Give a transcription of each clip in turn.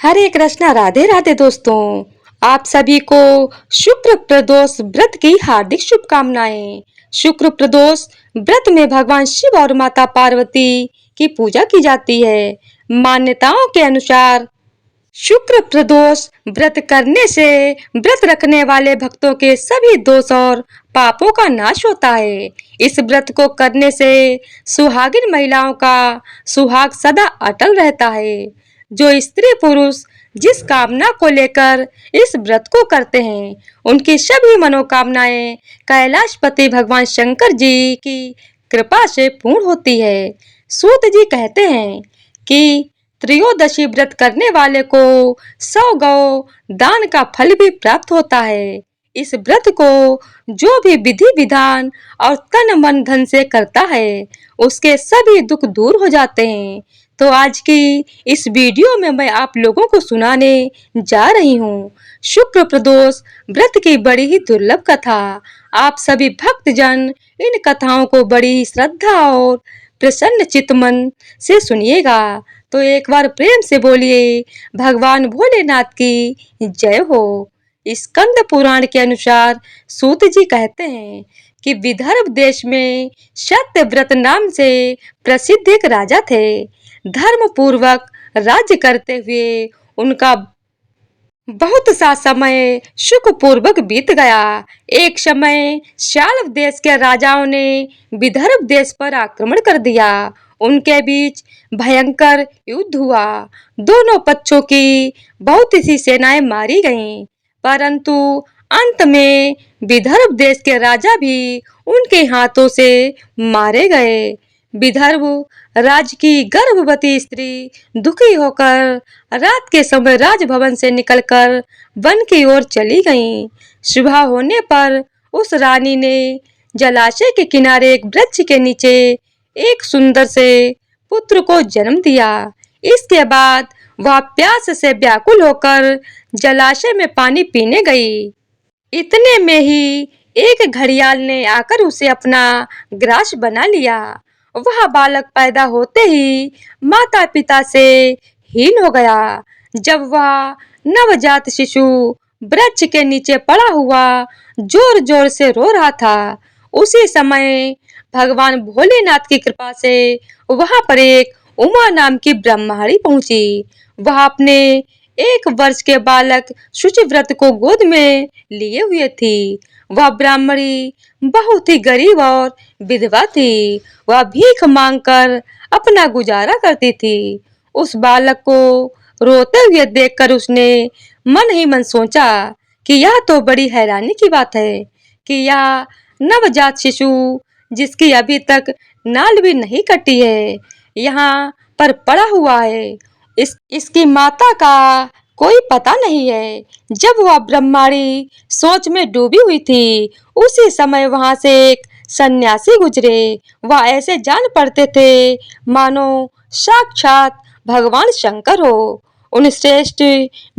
हरे कृष्णा, राधे राधे दोस्तों। आप सभी को शुक्र प्रदोष व्रत की हार्दिक शुभकामनाएं। शुक्र प्रदोष व्रत में भगवान शिव और माता पार्वती की पूजा की जाती है। मान्यताओं के अनुसार शुक्र प्रदोष व्रत करने से व्रत रखने वाले भक्तों के सभी दोष और पापों का नाश होता है। इस व्रत को करने से सुहागिन महिलाओं का सुहाग सदा अटल रहता है। जो स्त्री पुरुष जिस कामना को लेकर इस व्रत को करते हैं, उनकी सभी मनोकामनाएं कैलाशपति भगवान शंकर जी की कृपा से पूर्ण होती है। सूत जी कहते हैं कि त्रयोदशी व्रत करने वाले को 100 गौ दान का फल भी प्राप्त होता है। इस व्रत को जो भी विधि विधान और तन मन धन से करता है, उसके सभी दुख दूर हो जाते हैं। तो आज की इस वीडियो में मैं आप लोगों को सुनाने जा रही हूँ शुक्र प्रदोष व्रत की बड़ी ही दुर्लभ कथा। आप सभी भक्तजन इन कथाओं को बड़ी श्रद्धा और प्रसन्न चित्त मन से सुनिएगा। तो एक बार प्रेम से बोलिए भगवान भोलेनाथ की जय हो। स्कंद पुराण के अनुसार सूत जी कहते हैं कि विदर्भ देश में सत्यव्रत नाम से प्रसिद्ध एक राजा थे। धर्म पूर्वक राज्य करते हुए उनका बहुत सा समय सुख पूर्वक बीत गया। एक समय शाल्व देश के राजाओं ने विदर्भ देश पर आक्रमण कर दिया। उनके बीच भयंकर युद्ध हुआ। दोनों पक्षों की बहुत सी सेनाएं मारी गईं, परंतु अंत में विदर्भ देश के राजा भी उनके हाथों से मारे गए। विदर्भ राज्य की गर्भवती स्त्री दुखी होकर रात के समय राजभवन से निकलकर वन की ओर चली गईं। सुबह होने पर उस रानी ने जलाशय के किनारे एक वृक्ष के नीचे एक सुंदर से पुत्र को जन्म दिया। इसके बाद वह प्यास से व्याकुल होकर जलाशय में पानी पीने गई। इतने में ही एक घड़ियाल ने आकर उसे अपना ग्रास बना लिया। वह बालक पैदा होते ही माता पिता से हीन हो गया। जब वह नवजात शिशु वृक्ष के नीचे पड़ा हुआ जोर जोर से रो रहा था, उसी समय भगवान भोलेनाथ की कृपा से वहां पर एक उमा नाम की ब्रह्माणी पहुंची। वह अपने 1 वर्ष के बालक शुचिव्रत को गोद में लिए हुए थी। वह ब्राह्मणी बहुत ही गरीब और विधवा थी। वह भीख मांगकर अपना गुजारा करती थी। उस बालक को रोते हुए देखकर उसने मन ही मन सोचा कि यह तो बड़ी हैरानी की बात है कि यह नवजात शिशु जिसकी अभी तक नाल भी नहीं कटी है, यहाँ पर पड़ा हुआ है। इसकी माता का कोई पता नहीं है। जब वह ब्रह्माणी सोच में डूबी हुई थी, उसी समय वहां से एक सन्यासी गुजरे। वह ऐसे जान पड़ते थे मानो साक्षात भगवान शंकर हो। उन श्रेष्ठ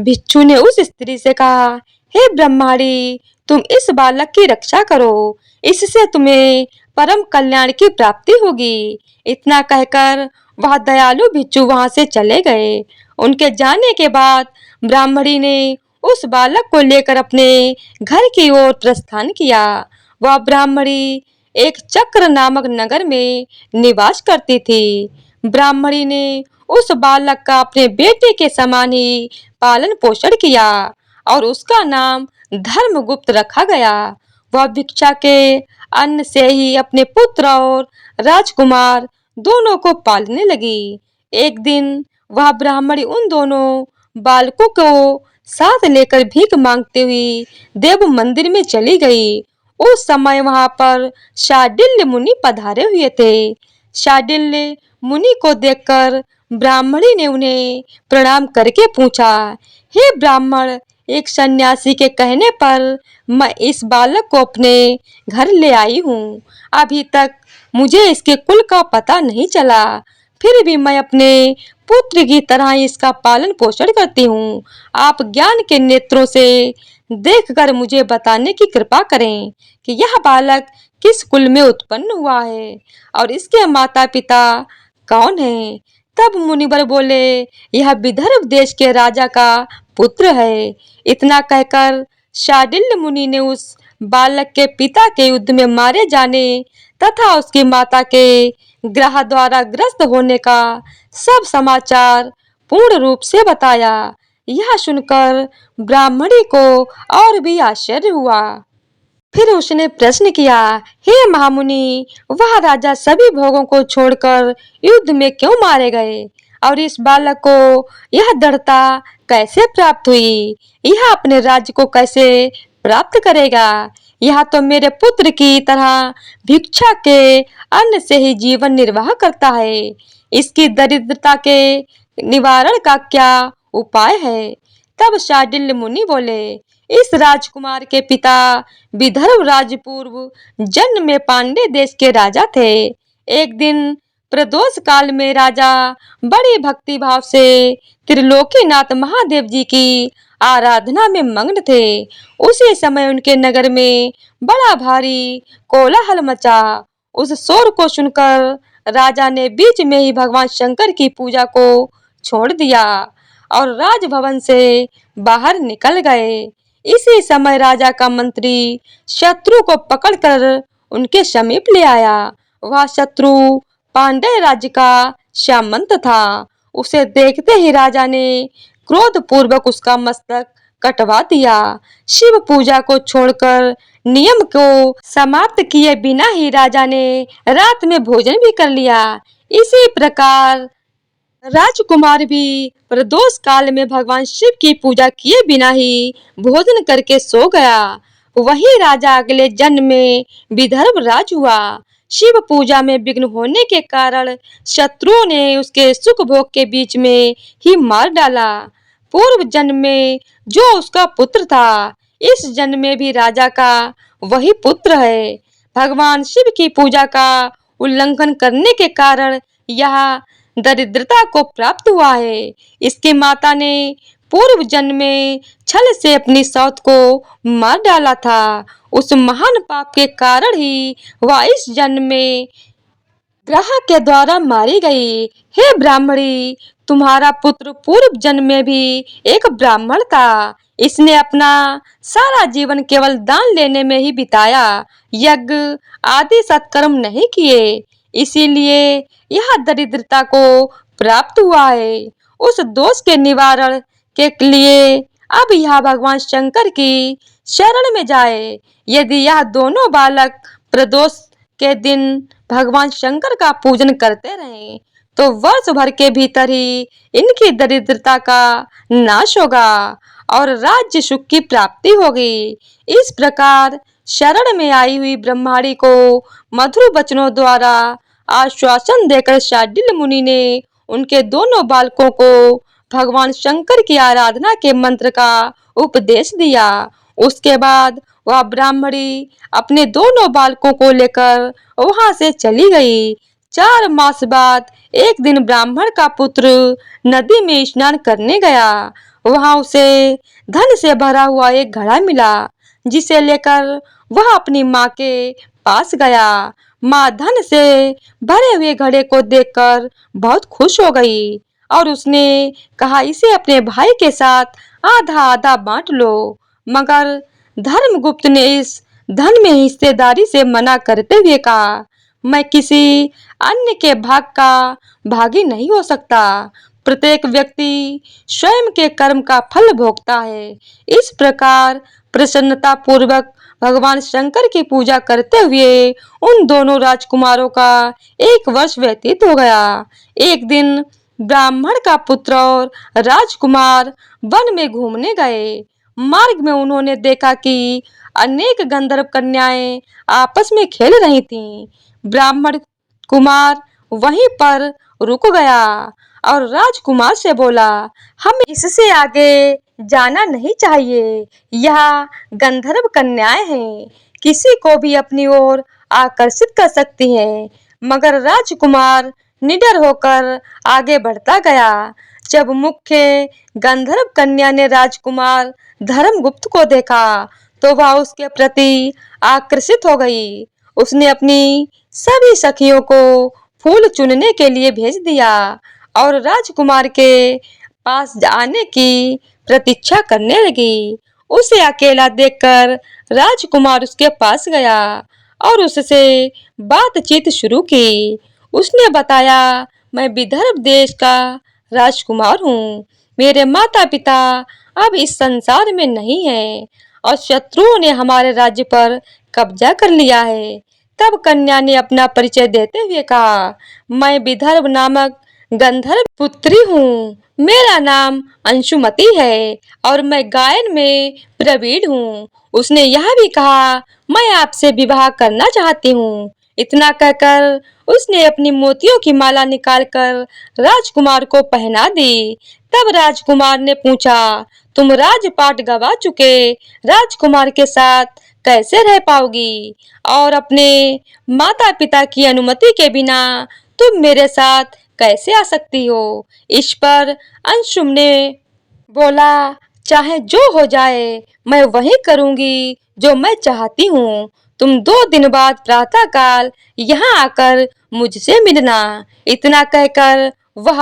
भिक्षु ने उस स्त्री से कहा, हे ब्रह्माणी, तुम इस बालक की रक्षा करो, इससे तुम्हें परम कल्याण की प्राप्ति होगी। इतना कहकर वह दयालु भिक्षु वहां से चले गए। उनके जाने के बाद ब्राह्मणी ने उस बालक को लेकर अपने घर की ओर प्रस्थान किया। वह ब्राह्मणी एक चक्र नामक नगर में निवास करती थी। ब्राह्मणी ने उस बालक का अपने बेटे के समान ही पालन पोषण किया और उसका नाम धर्मगुप्त रखा गया। वह भिक्षा के अन्न से ही अपने पुत्र और राजकुमार दोनों को पालने लगी। एक दिन वह ब्राह्मणी उन दोनों बालकों को साथ लेकर भीख मांगते हुई देव मंदिर में चली गई। उस समय वहां पर शाडिल्य मुनि पधारे हुए थे। शाडिल्य मुनि को देखकर ब्राह्मणी ने उन्हें प्रणाम करके पूछा, हे ब्राह्मण, एक सन्यासी के कहने पर मैं इस बालक को अपने घर ले आई हूँ। अभी तक मुझे इसके कुल का पता नहीं चला, फिर भी मैं अपने पुत्र की तरह इसका पालन पोषण करती हूँ। आप ज्ञान के नेत्रों से देखकर मुझे बताने की कृपा करें कि यह बालक किस कुल में उत्पन्न हुआ है और इसके माता पिता कौन हैं। तब मुनिवर बोले, यह विदर्भ देश के राजा का पुत्र है। इतना कहकर शांडिल्य मुनि ने उस बालक के पिता के युद्ध में मारे जाने तथा उसकी माता के ग्रह द्वारा ग्रस्त होने का सब समाचार पूर्ण रूप से बताया। यह सुनकर ब्राह्मणी को और भी आश्चर्य हुआ। फिर उसने प्रश्न किया, हे महामुनि, वह राजा सभी भोगों को छोड़कर युद्ध में क्यों मारे गए और इस बालक को यह दृढ़ता कैसे प्राप्त हुई? यह अपने राज्य को कैसे प्राप्त करेगा? यह तो मेरे पुत्र की तरह भिक्षा के अन्न से ही जीवन निर्वाह करता है। इसकी दरिद्रता के निवारण का क्या उपाय है? तब शांडिल्य मुनि बोले, इस राजकुमार के पिता विदर्भ राज्य पूर्व जन्म में पांडे देश के राजा थे। एक दिन प्रदोष काल में राजा बड़ी भक्ति भाव से त्रिलोकीनाथ महादेव जी की आराधना में मग्न थे। उसी समय उनके नगर में बड़ा भारी कोलाहल मचा। उस शोर को सुनकर राजा ने बीच में ही भगवान शंकर की पूजा को छोड़ दिया और राजभवन से बाहर निकल गए। इसी समय राजा का मंत्री शत्रु को पकड़कर उनके समीप ले आया। वह शत्रु पांड्य राज्य का सामंत था। उसे देखते ही राजा ने क्रोध पूर्वक उसका मस्तक कटवा दिया। शिव पूजा को छोड़कर नियम को समाप्त किए बिना ही राजा ने रात में भोजन भी कर लिया। इसी प्रकार राजकुमार भी प्रदोष काल में भगवान शिव की पूजा किए बिना ही भोजन करके सो गया। वही राजा अगले जन्म में विदर्भ राज हुआ। शिव पूजा में विघ्न होने के कारण शत्रुओं ने उसके सुख भोग के बीच में ही मार डाला। पूर्व जन्म में जो उसका पुत्र था, इस जन्म में भी राजा का वही पुत्र है। भगवान शिव की पूजा का उल्लंघन करने के कारण यह दरिद्रता को प्राप्त हुआ है। इसकी माता ने पूर्व जन्म में छल से अपनी सौत को मार डाला था। उस महान पाप के कारण ही वह इस जन्म में ग्रह के द्वारा मारी गई। हे ब्राह्मणी, तुम्हारा पुत्र पूर्व जन्म में भी एक ब्राह्मण था। इसने अपना सारा जीवन केवल दान लेने में ही बिताया, यज्ञ आदि सत्कर्म नहीं किए। इसीलिए यह दरिद्रता को प्राप्त हुआ है। उस दोष के निवारण के लिए अब यह भगवान शंकर की शरण में जाए। यदि यह दोनों बालक प्रदोष के दिन भगवान शंकर का पूजन करते रहें, तो वर्ष भर के भीतर ही इनकी दरिद्रता का नाश होगा और राज्य सुख की प्राप्ति होगी। इस प्रकार शरण में आई हुई ब्रह्माणी को मधुर वचनों द्वारा आश्वासन देकर शांडिल्य मुनि ने उनके दोनों बालकों को भगवान शंकर की आराधना के मंत्र का उपदेश दिया। उसके बाद वह ब्राह्मणी अपने दोनों बालकों को लेकर वहां से चली गई। 4 मास बाद एक दिन ब्राह्मण का पुत्र नदी में स्नान करने गया। वहां उसे धन से भरा हुआ एक घड़ा मिला, जिसे लेकर वह अपनी माँ के पास गया। माँ धन से भरे हुए घड़े को देखकर बहुत खुश हो गई और उसने कहा, इसे अपने भाई के साथ आधा आधा बांट लो। मगर धर्मगुप्त ने इस धन में हिस्सेदारी से मना करते हुए कहा, मैं किसी अन्य के भाग का भागी नहीं हो सकता। प्रत्येक व्यक्ति स्वयं के कर्म का फल भोगता है। इस प्रकार प्रसन्नता पूर्वक भगवान शंकर की पूजा करते हुए उन दोनों राजकुमारों का 1 वर्ष व्यतीत हो गया। एक दिन ब्राह्मण का पुत्र और राजकुमार वन में घूमने गए। मार्ग में उन्होंने देखा कि अनेक गंधर्व कन्याएं आपस में खेल रही थीं। ब्राह्मण कुमार वहीं पर रुक गया और राजकुमार से बोला, हमें इससे आगे जाना नहीं चाहिए। यह गंधर्व कन्याएं हैं, किसी को भी अपनी ओर आकर्षित कर सकती हैं। मगर राजकुमार निडर होकर आगे बढ़ता गया। जब मुख्य गंधर्व कन्या ने राजकुमार धर्मगुप्त को देखा, तो वह उसके प्रति आकर्षित हो गई। उसने अपनी सभी सखियों को फूल चुनने के लिए भेज दिया और राजकुमार के पास आने की प्रतीक्षा करने लगी। उसे अकेला देखकर राजकुमार उसके पास गया और उससे बातचीत शुरू की। उसने बताया, मैं विदर्भ देश का राजकुमार हूँ। मेरे माता पिता अब इस संसार में नहीं है और शत्रुओं ने हमारे राज्य पर कब्जा कर लिया है। तब कन्या ने अपना परिचय देते हुए कहा, मैं विदर्भ नामक गंधर्व पुत्री हूँ। मेरा नाम अंशुमति है और मैं गायन में प्रवीण हूँ। उसने यह भी कहा, मैं आपसे विवाह करना चाहती हूँ। इतना कहकर उसने अपनी मोतियों की माला निकालकर राजकुमार को पहना दी। तब राजकुमार ने पूछा, तुम राजपाट गवा चुके राजकुमार के साथ कैसे रह पाओगी और अपने माता पिता की अनुमति के बिना तुम मेरे साथ कैसे आ सकती हो। इस पर अंशुम ने बोला, चाहे जो हो जाए मैं वही करूंगी जो मैं चाहती हूँ। तुम 2 दिन बाद प्रातःकाल यहाँ आकर मुझसे मिलना। इतना कहकर वह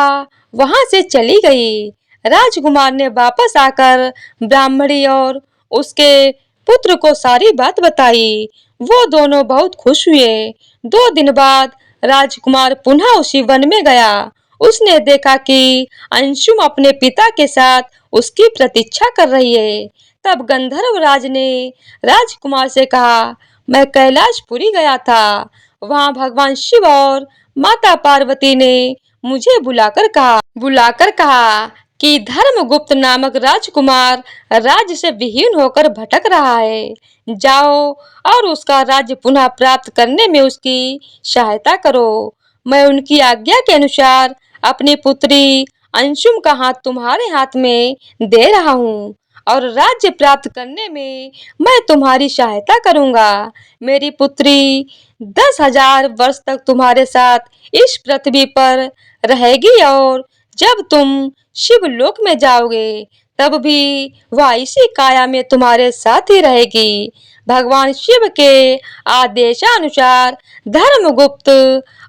वहां से चली गई। राजकुमार ने वापस आकर ब्राह्मणी और उसके पुत्र को सारी बात बताई। वो दोनों बहुत खुश हुए। 2 दिन बाद राजकुमार पुनः उसी वन में गया। उसने देखा कि अंशुम अपने पिता के साथ उसकी प्रतीक्षा कर रही है। तब गंधर्व राज ने राजकुमार से कहा, मैं कैलाशपुरी गया था। वहां भगवान शिव और माता पार्वती ने मुझे बुलाकर कहा कि धर्मगुप्त नामक राजकुमार राज्य से विहीन होकर भटक रहा है। जाओ और उसका राज्य पुनः प्राप्त करने में उसकी सहायता करो। मैं उनकी आज्ञा के अनुसार अपनी पुत्री अंशुम का हाथ तुम्हारे हाथ में दे रहा हूँ और राज्य प्राप्त करने में मैं तुम्हारी सहायता करूंगा। मेरी पुत्री 10,000 वर्ष तक तुम्हारे साथ इस पृथ्वी पर रहेगी और जब तुम शिवलोक में जाओगे तब भी वह इसी काया में तुम्हारे साथ ही रहेगी। भगवान शिव के आदेशानुसार धर्मगुप्त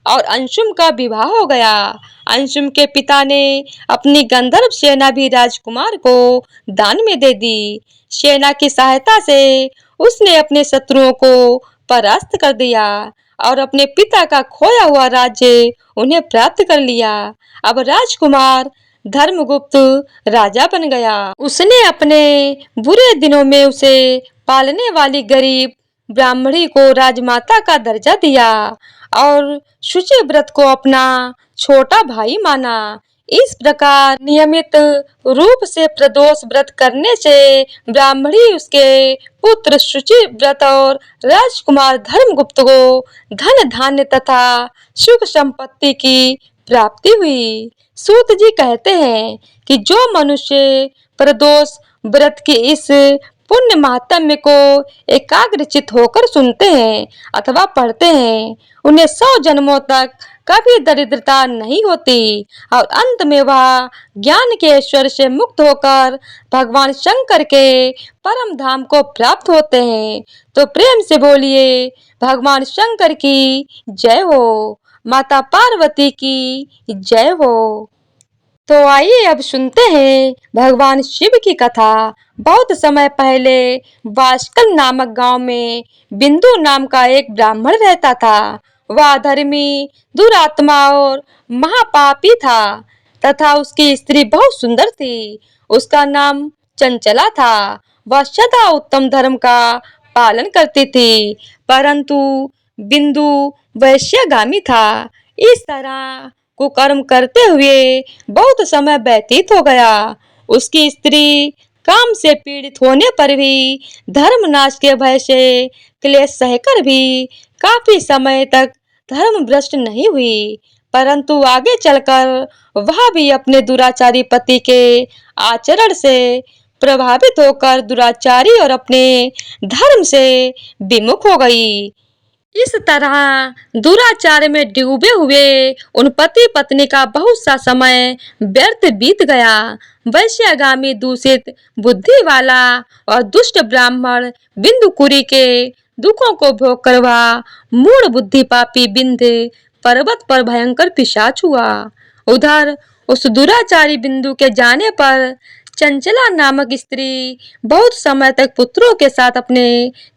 और अंशुम का विवाह हो गया। अंशुम के पिता ने अपनी गंधर्व सेना भी राजकुमार को दान में दे दी। सेना की सहायता से उसने अपने शत्रुओं को परास्त कर दिया और अपने पिता का खोया हुआ राज्य उन्हें प्राप्त कर लिया। अब राजकुमार धर्मगुप्त राजा बन गया। उसने अपने बुरे दिनों में उसे पालने वाली गरीब ब्राह्मणी को राजमाता का दर्जा दिया और शुचि व्रत को अपना छोटा भाई माना। इस प्रकार नियमित रूप से प्रदोष व्रत करने से ब्राह्मणी, उसके पुत्र शुचि व्रत और राजकुमार धर्मगुप्त को धन धान्य तथा सुख संपत्ति की प्राप्ति हुई। सूत जी कहते हैं कि जो मनुष्य प्रदोष व्रत के इस पुण्य महात्म्य को एकाग्रचित होकर सुनते हैं अथवा पढ़ते हैं, उन्हें 100 जन्मों तक कभी दरिद्रता नहीं होती और अंत में वह ज्ञान के ऐश्वर्य से मुक्त होकर भगवान शंकर के परम धाम को प्राप्त होते हैं। तो प्रेम से बोलिए, भगवान शंकर की जय हो, माता पार्वती की जय हो। तो आइए अब सुनते हैं भगवान शिव की कथा। बहुत समय पहले वास्कल नामक गांव में बिंदु नाम का एक ब्राह्मण रहता था। वह धर्मी, दुरात्मा और महापापी था तथा उसकी स्त्री बहुत सुंदर थी। उसका नाम चंचला था। वह सदा उत्तम धर्म का पालन करती थी, परंतु बिंदु वैश्यगामी था। इस तरह कुकर्म करते हुए बहुत समय व्यतीत हो गया। उसकी स्त्री काम से पीड़ित होने पर भी धर्मनाश के भय से क्लेश सहकर भी काफी समय तक धर्म भ्रष्ट नहीं हुई, परंतु आगे चलकर वह भी अपने दुराचारी पति के आचरण से प्रभावित होकर दुराचारी और अपने धर्म से विमुख हो गई। इस तरह दुराचार में डूबे हुए उन पति पत्नी का बहुत सा समय व्यर्थ बीत गया। वैश्यगामी, दूषित बुद्धि वाला और दुष्ट ब्राह्मण बिंदुकुरी के दुखों को भोग कर वह मूढ़ बुद्धि पापी विंध्य पर्वत पर भयंकर पिशाच हुआ। उधर उस दुराचारी बिंदु के जाने पर चंचला नामक स्त्री बहुत समय तक पुत्रों के साथ अपने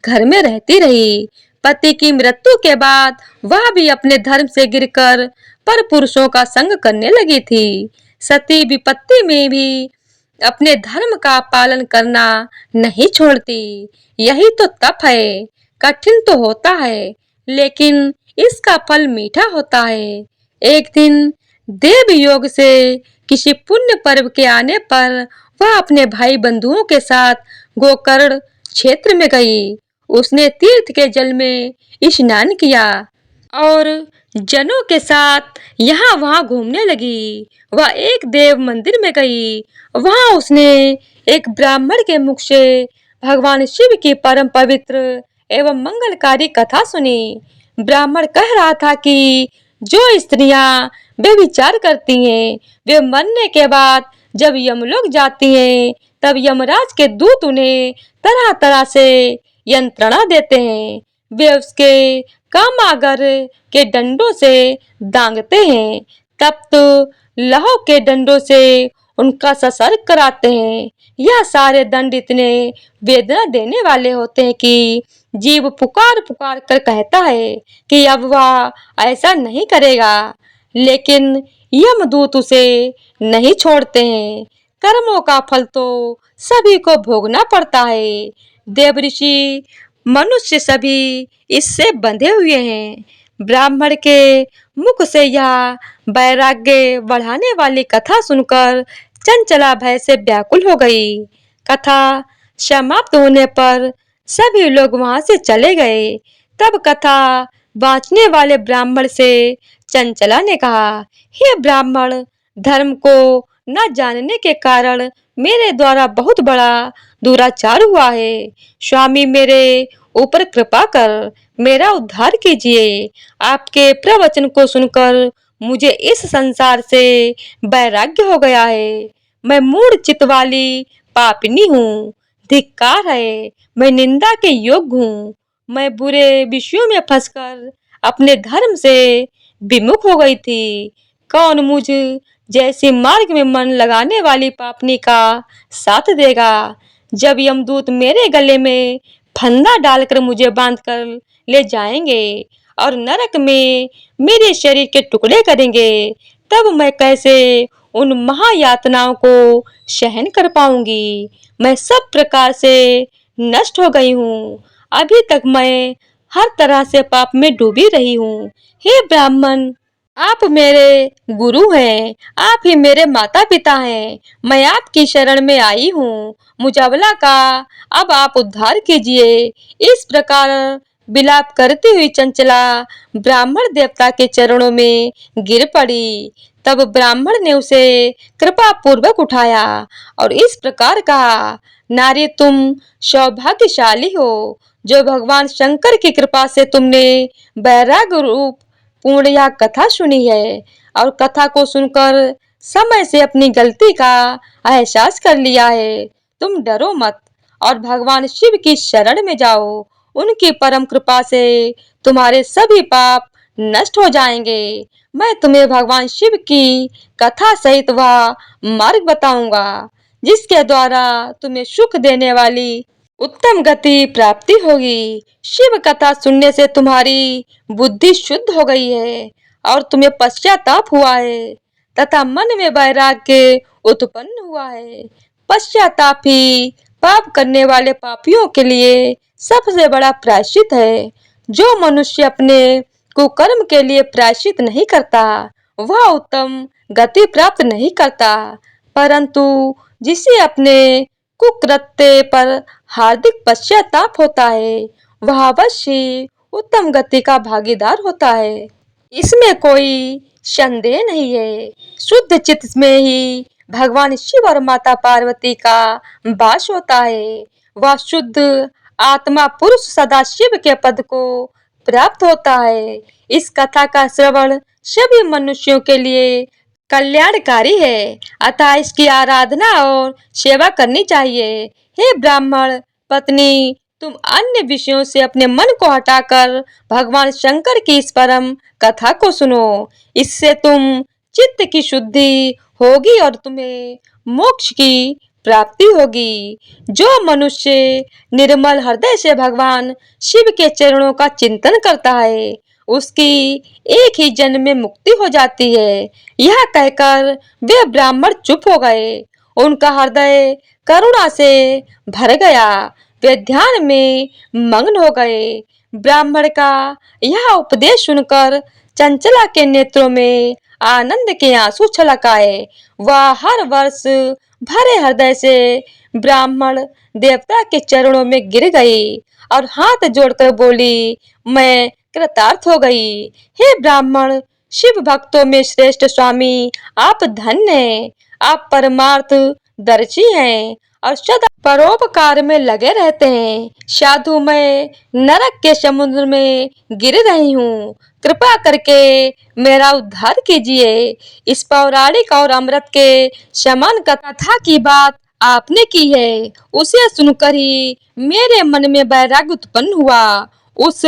घर में रहती रही। पति की मृत्यु के बाद वह भी अपने धर्म से गिरकर पर पुरुषों का संग करने लगी थी। सती विपत्ति में भी अपने धर्म का पालन करना नहीं छोड़ती। यही तो तप है। कठिन तो होता है, लेकिन इसका फल मीठा होता है। एक दिन देव योग से किसी पुण्य पर्व के आने पर वह अपने भाई बंधुओं के साथ गोकर्ण क्षेत्र में गई। उसने तीर्थ के जल में स्नान किया और जनों के साथ यहाँ वहाँ घूमने लगी। वह एक देव मंदिर में गई। वहाँ उसने एक ब्राह्मण के मुख से भगवान शिव की परम पवित्र एवं मंगलकारी कथा सुनी। ब्राह्मण कह रहा था कि जो स्त्रियां व्यभिचार करती हैं, वे मरने के बाद जब यमलोक जाती हैं, तब यमराज के दूत उन्हें तरह तरह से यंत्रणा देते हैं। वे उसके कामागर के डंडों से दांगते हैं, तप्त लौह के डंडों से उनका संसर्ग कराते हैं। यह सारे दंड इतने वेदना देने वाले होते हैं कि जीव पुकार पुकार कर कहता है कि अब वह ऐसा नहीं करेगा, लेकिन यमदूत उसे नहीं छोड़ते हैं। कर्मों का फल तो सभी को भोगना पड़ता है। देवऋषि मनुष्य सभी इससे बंधे हुए हैं। ब्राह्मण के मुख से यह वैराग्य बढ़ाने वाली कथा सुनकर चंचला भय से व्याकुल हो गई। कथा समाप्त होने पर सभी लोग वहां से चले गए। तब कथा बांचने वाले ब्राह्मण से चंचला ने कहा, हे ब्राह्मण, धर्म को न जानने के कारण मेरे द्वारा बहुत बड़ा दुराचार हुआ है। स्वामी, मेरे ऊपर कृपा कर मेरा उद्धार कीजिए। आपके प्रवचन को सुनकर मुझे इस संसार से वैराग्य हो गया है। मैं मूढ़ चित्त वाली पापिनी हूँ। धिक्कार है, मैं निंदा के योग्य हूँ। मैं बुरे विषयों में फंसकर अपने धर्म से विमुख हो गई थी। कौन मुझ जैसी मार्ग में मन लगाने वाली पापनी का साथ देगा? जब यमदूत मेरे गले में फंदा डालकर मुझे बांधकर ले जाएंगे और नरक में मेरे शरीर के टुकड़े करेंगे, तब मैं कैसे उन महायातनाओं को सहन कर पाऊंगी? मैं सब प्रकार से नष्ट हो गई हूँ। अभी तक मैं हर तरह से पाप में डूबी रही हूँ। हे ब्राह्मण, आप मेरे गुरु हैं, आप ही मेरे माता पिता हैं। मैं आपकी शरण में आई हूँ। मुझावला का अब आप उद्धार कीजिए। इस प्रकार विलाप करती हुई चंचला ब्राह्मण देवता के चरणों में गिर पड़ी। तब ब्राह्मण ने उसे कृपा पूर्वक उठाया और इस प्रकार कहा, नारी, तुम सौभाग्यशाली हो, जो भगवान शंकर की कृपा से तुमने वैराग्य रूप पूर्ण यह कथा सुनी है और कथा को सुनकर समय से अपनी गलती का एहसास कर लिया है। तुम डरो मत और भगवान शिव की शरण में जाओ। उनकी परम कृपा से तुम्हारे सभी पाप नष्ट हो जाएंगे। मैं तुम्हें भगवान शिव की कथा सहित वह मार्ग बताऊंगा जिसके द्वारा तुम्हें सुख देने वाली उत्तम गति प्राप्ति होगी। शिव कथा सुनने से तुम्हारी बुद्धि शुद्ध हो गई है और तुम्हें पश्चाताप हुआ है तथा मन में वैराग्य उत्पन्न हुआ है। पश्चाताप ही पाप करने वाले पापियों के लिए सबसे बड़ा प्रायश्चित है। जो मनुष्य अपने कुकर्म के लिए प्रायश्चित नहीं करता, वह उत्तम गति प्राप्त नहीं करता, परंतु जिसे अपने कुकृत्य पर हार्दिक पश्चाताप होता है, वह अवश्य उत्तम गति का भागीदार होता है। इसमें कोई संदेह नहीं है। शुद्ध चित्त में ही भगवान शिव और माता पार्वती का वास होता है। वह शुद्ध आत्मा पुरुष सदा शिव के पद को प्राप्त होता है। इस कथा का श्रवण सभी मनुष्यों के लिए कल्याणकारी है, अतः इसकी आराधना और सेवा करनी चाहिए। हे ब्राह्मण पत्नी, तुम अन्य विषयों से अपने मन को हटाकर भगवान शंकर की इस परम कथा को सुनो। इससे तुम चित्त की शुद्धि होगी और तुम्हें मोक्ष की प्राप्ति होगी। जो मनुष्य निर्मल हृदय से भगवान शिव के चरणों का चिंतन करता है, उसकी एक ही जन्म में मुक्ति हो जाती है। यह कहकर वे ब्राह्मण चुप हो गए। उनका हृदय करुणा से भर गया। वे ध्यान में मग्न हो गए। ब्राह्मण का यह उपदेश सुनकर चंचला के नेत्रों में आनंद के आंसू छलक आए। वह हर वर्ष भरे हृदय से ब्राह्मण देवता के चरणों में गिर गई और हाथ जोड़कर बोली, मैं कृतार्थ हो गई। हे ब्राह्मण, शिव भक्तों में श्रेष्ठ स्वामी, आप धन्य हैं। आप परमार्थ दर्शी हैं और सदा परोपकार में लगे रहते हैं। साधु, मैं नरक के समुद्र में गिर रही हूँ, कृपा करके मेरा उद्धार कीजिए। इस पौराणिक और अमृत के समान कथा की बात आपने की है, उसे सुनकर ही मेरे मन में वैराग्य उत्पन्न हुआ। उस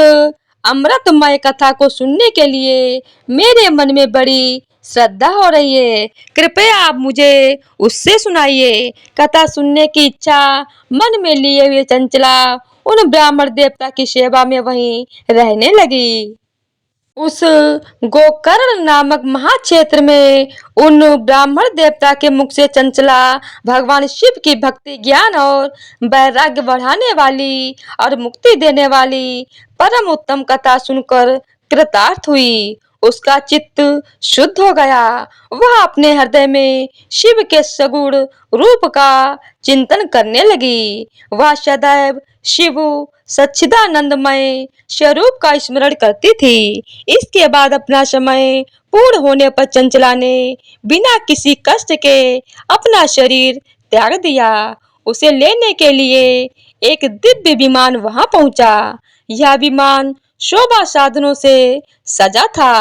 अमृतमय कथा को सुनने के लिए मेरे मन में बड़ी श्रद्धा हो रही है। कृपया आप मुझे उससे सुनाइए। कथा सुनने की इच्छा मन में लिए हुए चंचला उन ब्राह्मण देवता की सेवा में वहीं रहने लगी। उस गोकर्ण नामक महाक्षेत्र में उन ब्राह्मण देवता के मुख से चंचला भगवान शिव की भक्ति, ज्ञान और वैराग्य बढ़ाने वाली और मुक्ति देने वाली परम उत्तम कथा सुनकर कृतार्थ हुई। उसका चित्त शुद्ध हो गया। वह अपने हृदय में शिव के सगुण रूप का चिंतन करने लगी। वह सदैव शिव सच्चिदानंदमय स्वरूप का स्मरण करती थी। इसके बाद अपना समय पूर्ण होने पर चंचला ने बिना किसी कष्ट के अपना शरीर त्याग दिया। उसे लेने के लिए एक दिव्य विमान वहां पहुंचा। यह विमान शोभा साधनों से सजा था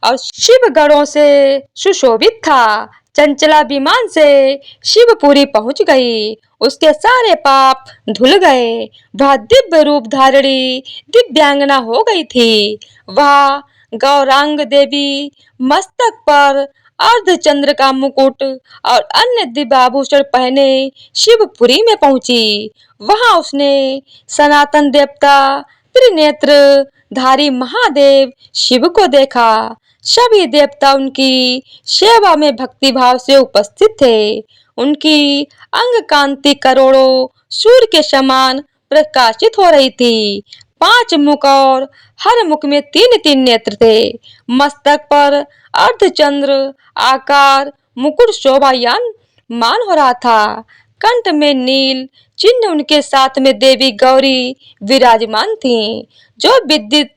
और शिव गणों से सुशोभित था। चंचला विमान से शिवपुरी पहुंच गई। उसके सारे पाप धुल गए। वह दिव्य रूप धारणी दिव्यांगना हो गई थी। वह गौरांग देवी मस्तक पर अर्धचंद्र का मुकुट और अन्य दिव्य आभूषण पहने शिवपुरी में पहुंची। वहां उसने सनातन देवता त्रिनेत्र धारी महादेव शिव को देखा। सभी देवता उनकी सेवा में भक्ति भाव से उपस्थित थे। उनकी अंग कांति करोड़ों सूर्य के समान प्रकाशित हो रही थी। 5 मुख और हर मुख में 3-3 नेत्र थे। मस्तक पर अर्धचंद्र आकार मुकुट शोभायान मान हो रहा था। कंठ में नील चिन्ह, उनके साथ में देवी गौरी विराजमान थीं, जो विद्युत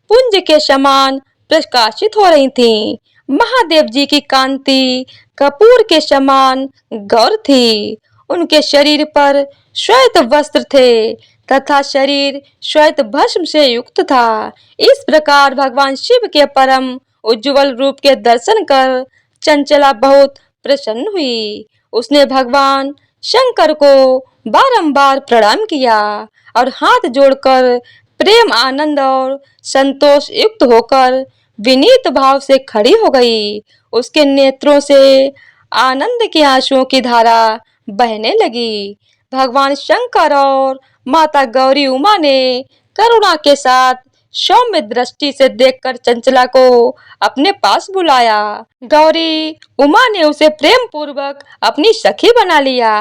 पुंज के समान प्रकाशित हो रही थीं। महादेव जी की कांति कपूर के समान गौर थी। उनके शरीर पर श्वेत वस्त्र थे तथा शरीर श्वेत भस्म से युक्त था। इस प्रकार भगवान शिव के परम उज्जवल रूप के दर्शन कर चंचला बहुत प्रसन्न हुई। उसने भगवान शंकर को बारंबार प्रणाम किया और हाथ जोड़कर प्रेम, आनंद और संतोष युक्त होकर विनीत भाव से खड़ी हो गई। उसके नेत्रों से आनंद के आंसुओं की धारा बहने लगी। भगवान शंकर और माता गौरी उमा ने करुणा के साथ सौम्य दृष्टि से देखकर चंचला को अपने पास बुलाया। गौरी उमा ने उसे प्रेम पूर्वक अपनी सखी बना लिया।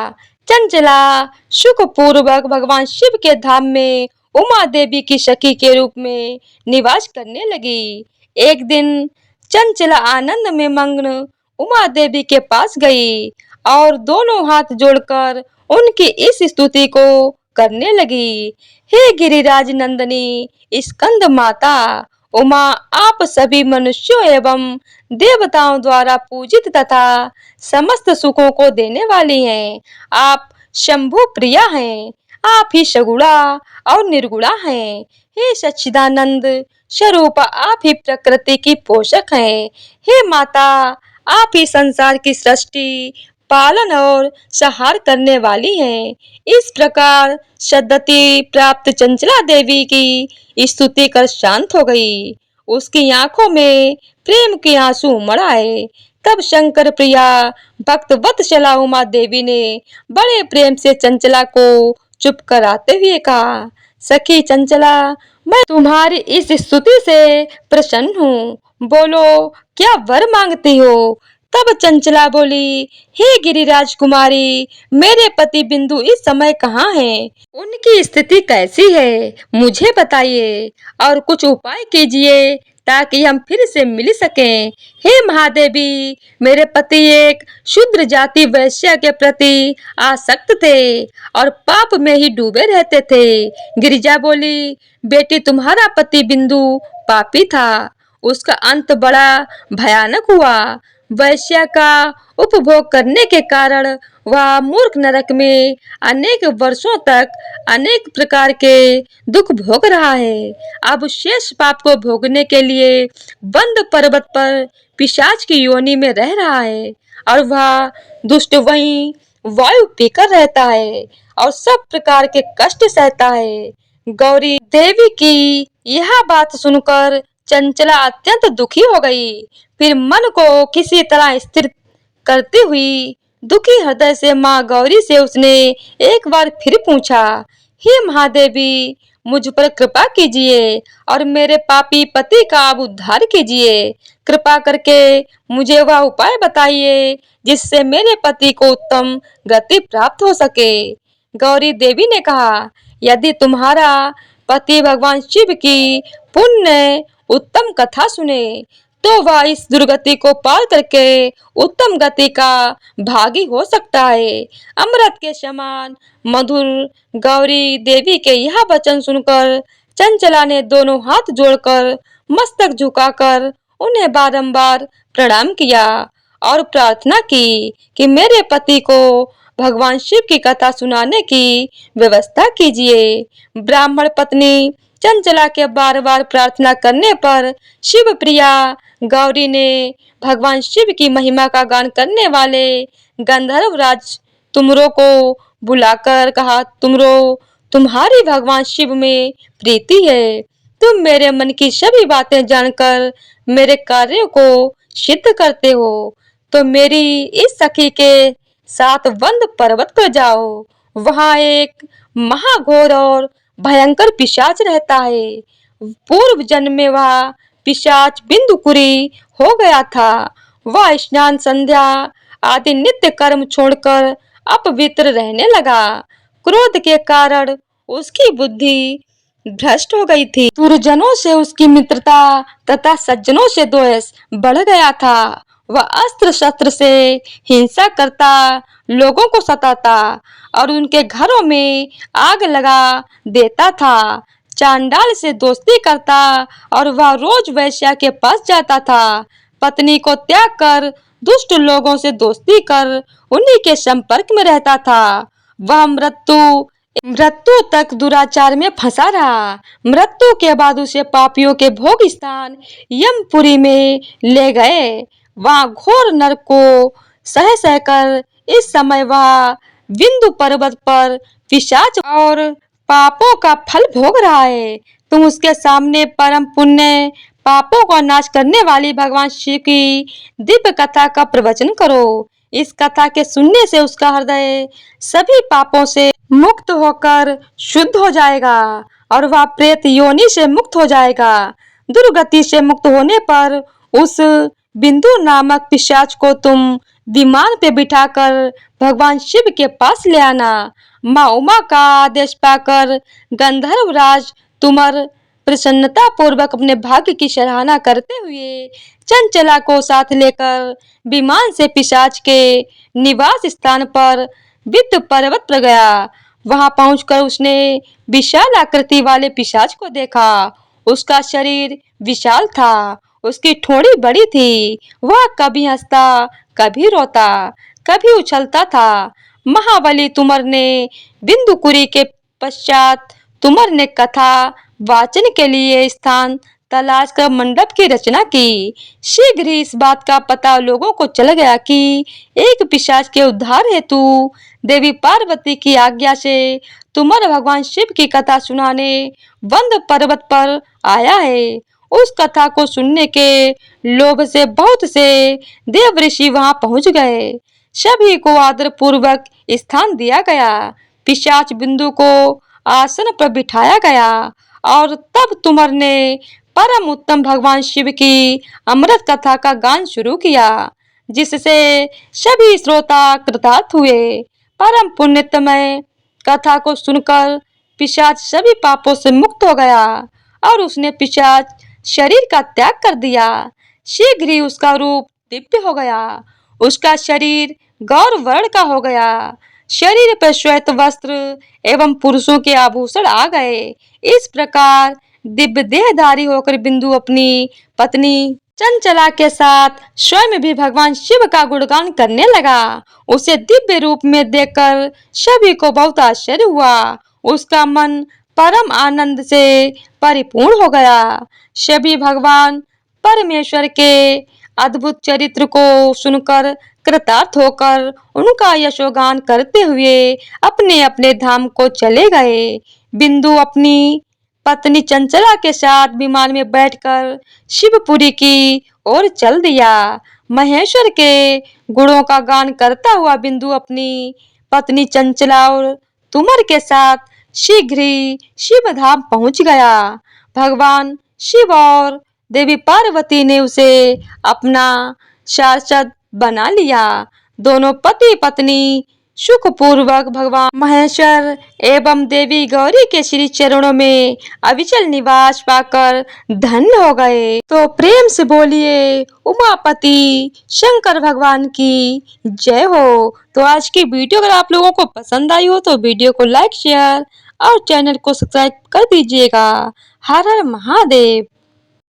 चंचला सुख पूर्वक भगवान शिव के धाम में उमा देवी की सखी के रूप में निवास करने लगी। एक दिन चंचला आनंद में मग्न उमा देवी के पास गई और दोनों हाथ जोड़कर उनकी इस स्तुति को करने लगी। हे गिरिराज नंदनी स्कंद माता उमा, आप सभी मनुष्यों एवं देवताओं द्वारा पूजित तथा समस्त सुखों को देने वाली हैं। आप शंभु प्रिया हैं। आप ही सगुणा और निर्गुणा हैं। हे सच्चिदानंद स्वरूप, आप ही प्रकृति की पोषक हैं। हे माता, आप ही संसार की सृष्टि, पालन और संहार करने वाली हैं। इस प्रकार सद्गति प्राप्त चंचला देवी की स्तुति कर शांत हो गई। उसकी आंखों में प्रेम के आंसू उमड़ आए तब शंकर प्रिया भक्त वत्सला उमा देवी ने बड़े प्रेम से चंचला को चुप कराते हुए कहा, सखी चंचला, मैं तुम्हारी इस स्तुति से प्रसन्न हूँ, बोलो क्या वर मांगती हो। तब चंचला बोली, हे गिरिराज कुमारी, मेरे पति बिंदु इस समय कहाँ हैं? उनकी स्थिति कैसी है मुझे बताइए और कुछ उपाय कीजिए ताकि हम फिर से मिल सकें। हे महादेवी, मेरे पति एक शूद्र जाति वैश्य के प्रति आसक्त थे और पाप में ही डूबे रहते थे। गिरिजा बोली, बेटी तुम्हारा पति बिंदु पापी था, उसका अंत बड़ा भयानक हुआ। वैश्या का उपभोग करने के कारण वह मूर्ख नरक में अनेक वर्षों तक अनेक प्रकार के दुख भोग रहा है। अब शेष पाप को भोगने के लिए बंद पर्वत पर पिशाच की योनि में रह रहा है और वह दुष्ट वहीं वायु पीकर रहता है और सब प्रकार के कष्ट सहता है। गौरी देवी की यह बात सुनकर चंचला अत्यंत दुखी हो गई। फिर मन को किसी तरह स्थिर करती हुई दुखी हृदय से माँ गौरी से उसने एक बार फिर पूछा, हे महादेवी, मुझ पर कृपा कीजिए और मेरे पापी पति का अब उद्धार कीजिए। कृपा करके मुझे वह उपाय बताइए जिससे मेरे पति को उत्तम गति प्राप्त हो सके। गौरी देवी ने कहा, यदि तुम्हारा पति भगवान शिव की पुण्य उत्तम कथा सुने तो वह इस दुर्गति को पार करके उत्तम गति का भागी हो सकता है। अमृत के समान मधुर गौरी देवी के यह वचन सुनकर चंचला ने दोनों हाथ जोड़कर मस्तक झुकाकर उन्हें बारंबार प्रणाम किया और प्रार्थना की कि मेरे पति को भगवान शिव की कथा सुनाने की व्यवस्था कीजिए। ब्राह्मण पत्नी चंचला के बार बार प्रार्थना करने पर शिव प्रिया गौरी ने भगवान शिव की महिमा का गान करने वाले गंधर्व राज तुमरो को बुलाकर कहा, तुमरो, तुम्हारी भगवान शिव में प्रीति है, तुम मेरे मन की सभी बातें जानकर मेरे कार्यों को सिद्ध करते हो, तो मेरी इस सखी के साथ बंद पर्वत पर जाओ। वहां एक महाघोर और भयंकर पिशाच रहता है। पूर्व जन्म में वह पिशाच बिंदुकुरी हो गया था। वह स्नान संध्या आदि नित्य कर्म छोड़कर अपवित्र रहने लगा। क्रोध के कारण उसकी बुद्धि भ्रष्ट हो गई थी। दुर्जनों से उसकी मित्रता तथा सज्जनों से द्वेष बढ़ गया था। वह अस्त्र शस्त्र से हिंसा करता, लोगों को सताता और उनके घरों में आग लगा देता था। चांडाल से दोस्ती करता और वह रोज वैश्या के पास जाता था। पत्नी को त्याग कर दुष्ट लोगों से दोस्ती कर उन्हीं के संपर्क में रहता था। वह मृत्यु तक दुराचार में फंसा रहा। मृत्यु के बाद उसे पापियों के भोग स्थान यमपुरी में ले गए। वहां घोर नरक को सह सहकर इस समय वह बिंदु पर्वत पर पिशाच और पापों का फल भोग रहा है। तुम उसके सामने परम पुण्य पापों को नाश करने वाली भगवान शिव की दिव्य कथा का प्रवचन करो। इस कथा के सुनने से उसका हृदय सभी पापों से मुक्त होकर शुद्ध हो जाएगा और वह प्रेत योनि से मुक्त हो जाएगा। दुर्गति से मुक्त होने पर उस बिंदु नामक पिशाच को तुम विमान पे बिठाकर भगवान शिव के पास ले आना। माँ उमा का आदेश पाकर गंधर्वराज तुमर प्रसन्नता पूर्वक अपने भाग्य की सराहना करते हुए चंचला को साथ लेकर विमान से पिशाच के निवास स्थान पर विंध्य पर्वत पर गया। वहां पहुंचकर उसने विशाल आकृति वाले पिशाच को देखा। उसका शरीर विशाल था, उसकी ठोड़ी बड़ी थी। वह कभी हंसता, कभी रोता, कभी उछलता था। महाबली तुमर ने बिंदुकुरी के पश्चात तुमर ने कथा वाचन के लिए स्थान तलाश कर मंडप की रचना की। शीघ्र ही इस बात का पता लोगों को चल गया कि एक पिशाच के उद्धार हेतु देवी पार्वती की आज्ञा से तुमर भगवान शिव की कथा सुनाने बंद पर्वत पर आया है। उस कथा को सुनने के लोभ से बहुत से देव ऋषि वहां पहुंच गए। सभी को आदर पूर्वक स्थान दिया गया। पिशाच बिंदु को आसन पर बिठाया गया और तब तुमर ने परम उत्तम भगवान शिव की अमृत कथा का गान शुरू किया, जिससे सभी श्रोता कृतार्थ हुए। परम पुण्यमय कथा को सुनकर पिशाच सभी पापों से मुक्त हो गया और उसने पिशाच शरीर का त्याग कर दिया। शीघ्र ही उसका रूप दिव्य हो गया। उसका शरीर गौर वर्ण का हो गया। शरीर पर श्वेत वस्त्र एवं पुरुषों के आभूषण आ गए। इस प्रकार दिव्य देहधारी होकर बिंदु अपनी पत्नी चंचला के साथ स्वयं भी भगवान शिव का गुणगान करने लगा। उसे दिव्य रूप में देखकर सभी को बहुत आश्चर्य हुआ। उसका मन परम आनंद से परिपूर्ण हो गया। सभी भगवान परमेश्वर के अद्भुत चरित्र को सुनकर कृतार्थ होकर उनका यशोगान करते हुए अपने अपने धाम को चले गए। बिंदु अपनी पत्नी चंचला के साथ विमान में बैठकर शिवपुरी की ओर चल दिया। महेश्वर के गुणों का गान करता हुआ बिंदु अपनी पत्नी चंचला और तुमर के साथ शीघ्र ही शिव धाम पहुंच गया। भगवान शिव और देवी पार्वती ने उसे अपना पार्षद बना लिया। दोनों पति पत्नी सुखपूर्वक भगवान महेश्वर एवं देवी गौरी के श्री चरणों में अविचल निवास पाकर धन्य हो गए। तो प्रेम से बोलिए उमापति शंकर भगवान की जय हो। तो आज की वीडियो अगर आप लोगों को पसंद आई हो तो वीडियो को लाइक शेयर और चैनल को सब्सक्राइब कर दीजिएगा। हर हर महादेव।